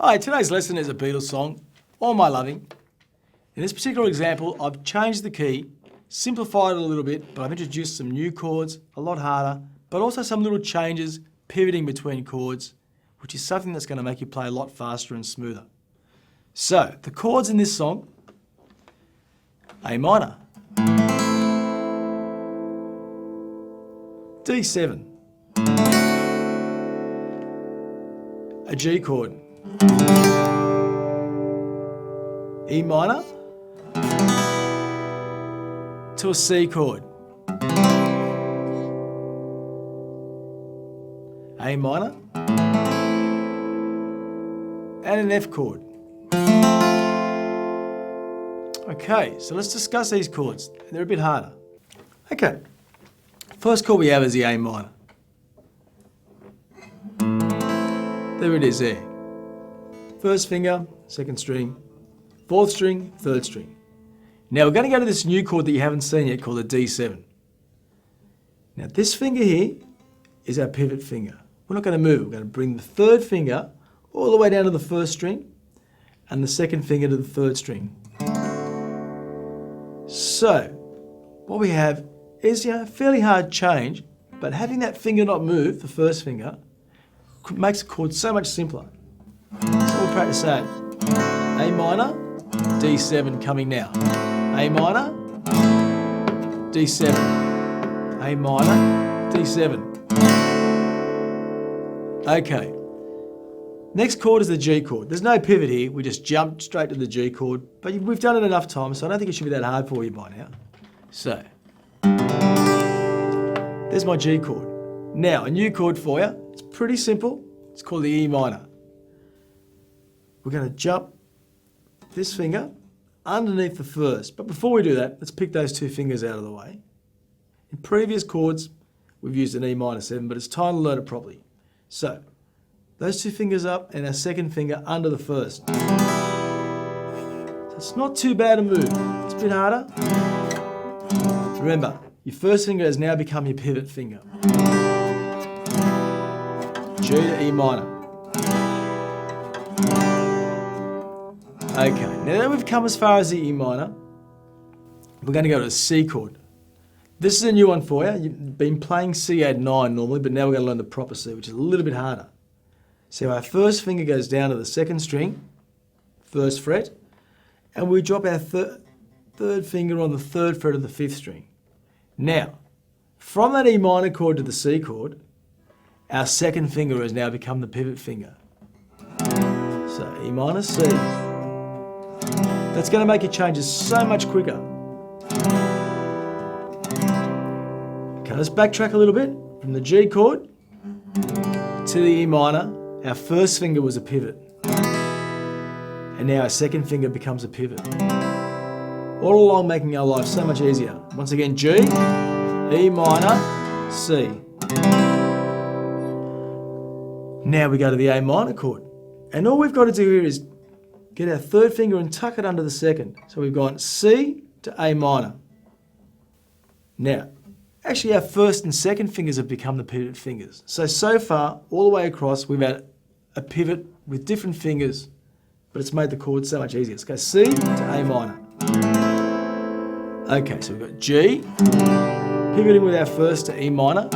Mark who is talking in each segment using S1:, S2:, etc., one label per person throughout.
S1: Hi, today's lesson is a Beatles song, All My Loving. In this particular example, I've changed the key, simplified it a little bit, but I've introduced some new chords, a lot harder, but also some little changes, pivoting between chords, which is something that's going to make you play a lot faster and smoother. So, the chords in this song, A minor, D7, a G chord, E minor to a C chord, A minor and an F chord. Okay, so let's discuss these chords. They're a bit harder. Okay, first chord we have is the A minor. There it is there. First finger, second string, fourth string, third string. Now we're going to go to this new chord that you haven't seen yet called the D7. Now this finger here is our pivot finger. We're not going to move it. We're going to bring the third finger all the way down to the first string and the second finger to the third string. So what we have is a fairly hard change, but having that finger not move, the first finger, makes the chord so much simpler. So we'll practice that. A minor, D7 coming now. A minor, D7. A minor, D7. Okay. Next chord is the G chord. There's no pivot here. We just jump straight to the G chord. But we've done it enough times, so I don't think it should be that hard for you by now. So, there's my G chord. Now, a new chord for you. It's pretty simple. It's called the E minor. We're going to jump this finger underneath the first. But before we do that, let's pick those two fingers out of the way. In previous chords, we've used an E minor 7, but it's time to learn it properly. So, those two fingers up and our second finger under the first. So it's not too bad a move. It's a bit harder. Remember, your first finger has now become your pivot finger. G to E minor. Okay, now that we've come as far as the E minor, we're going to go to a C chord. This is a new one for you. You've been playing C add 9 normally, but now we're going to learn the proper C, which is a little bit harder. So our first finger goes down to the second string, first fret, and we drop our third finger on the third fret of the fifth string. Now, from that E minor chord to the C chord, our second finger has now become the pivot finger. So E minor, C. That's going to make your changes so much quicker. Okay, let's backtrack a little bit. From the G chord to the E minor, our first finger was a pivot. And now our second finger becomes a pivot. All along making our life so much easier. Once again, G, E minor, C. Now we go to the A minor chord. And all we've got to do here is get our third finger and tuck it under the second. So we've gone C to A minor. Now, actually our first and second fingers have become the pivot fingers. So far, all the way across, we've had a pivot with different fingers, but it's made the chord so much easier. Let's go C to A minor. Okay, so we've got G, pivoting with our first to E minor,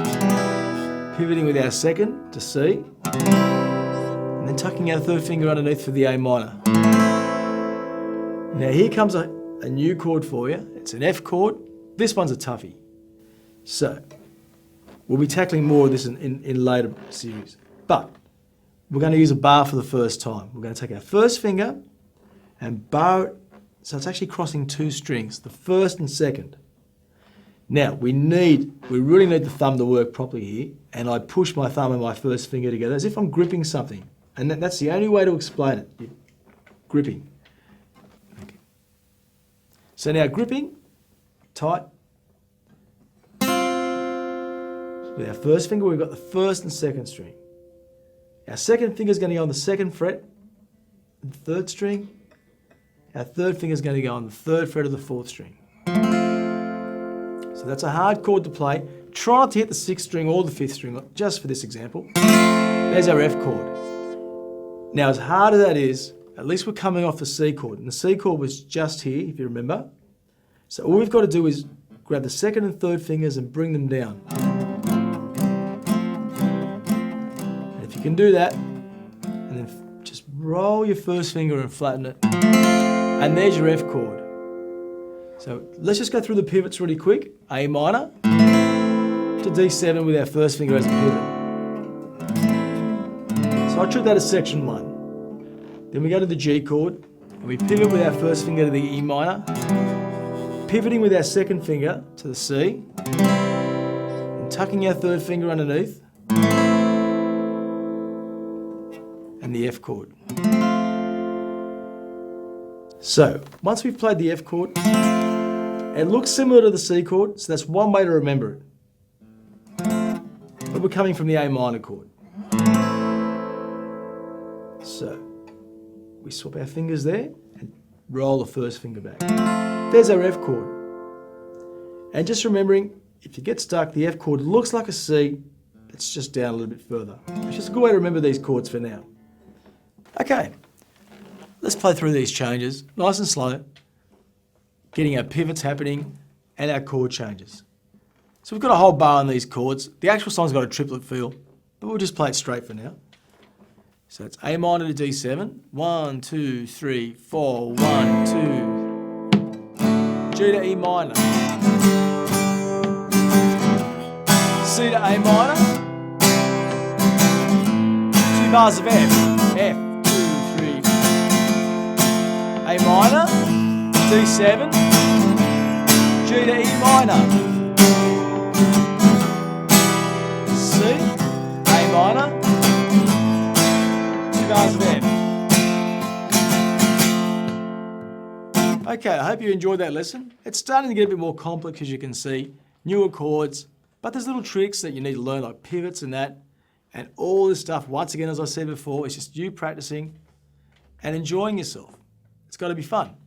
S1: pivoting with our second to C, and then tucking our third finger underneath for the A minor. Now here comes a new chord for you. It's an F chord. This one's a toughie. So, we'll be tackling more of this in later series. But, we're going to use a bar for the first time. We're going to take our first finger and bar it, so it's actually crossing two strings, the first and second. Now, we really need the thumb to work properly here, and I push my thumb and my first finger together as if I'm gripping something. And that's the only way to explain it, gripping. Okay. So now gripping, tight. With our first finger, we've got the first and second string. Our second finger is going to go on the second fret, and the third string. Our third finger is going to go on the third fret of the fourth string. So that's a hard chord to play. Try not to hit the sixth string or the fifth string, just for this example. There's our F chord. Now, as hard as that is, at least we're coming off the C chord. And the C chord was just here, if you remember. So all we've got to do is grab the second and third fingers and bring them down. And if you can do that, and then just roll your first finger and flatten it. And there's your F chord. So let's just go through the pivots really quick. A minor to D7 with our first finger as a pivot. So I treat that as section 1. Then we go to the G chord, and we pivot with our first finger to the E minor, pivoting with our second finger to the C, and tucking our third finger underneath, and the F chord. So, once we've played the F chord, it looks similar to the C chord, so that's one way to remember it. But we're coming from the A minor chord. So, we swap our fingers there and roll the first finger back. There's our F chord. And just remembering, if you get stuck, the F chord looks like a C, it's just down a little bit further. It's just a good way to remember these chords for now. Okay, let's play through these changes, nice and slow, getting our pivots happening and our chord changes. So we've got a whole bar on these chords. The actual song's got a triplet feel, but we'll just play it straight for now. So it's A minor to D7. 1, 2, 3, 4, 1, 2. G to E minor. C to A minor. 2 bars of F. F, 2, 3. A minor. D7. G to E minor. C. A minor. Bars of F. Okay, I hope you enjoyed that lesson. It's starting to get a bit more complex, as you can see. Newer chords, but there's little tricks that you need to learn, like pivots and that. And all this stuff, once again, as I said before, it's just you practicing and enjoying yourself. It's got to be fun.